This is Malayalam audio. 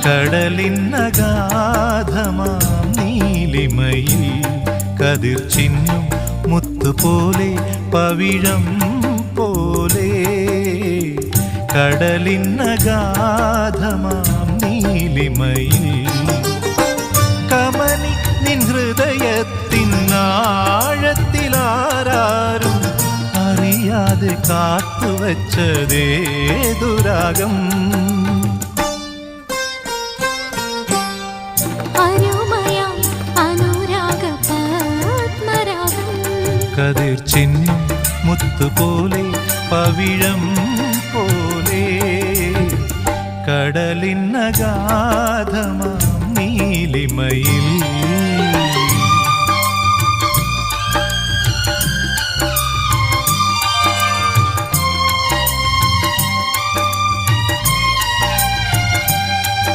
കടലിന്നഗാധമാം നീലിമയിൽ കതിർ ചിന്നും മുത്തുപോലെ പവിഴം പോലെ കടലിന്നഗാധമാം നീലിമയിൽ കമനി നിൻ ഹൃദയത്തിനാഴത്തിലാരും അറിയാതെ കാത്തുവച്ചതേതുരാഗം കതിർ ചിന്നും മുത്തുപോലെ പവിഴം പോലെ കടലിന്നഗാധമാം നീലിമയിൽ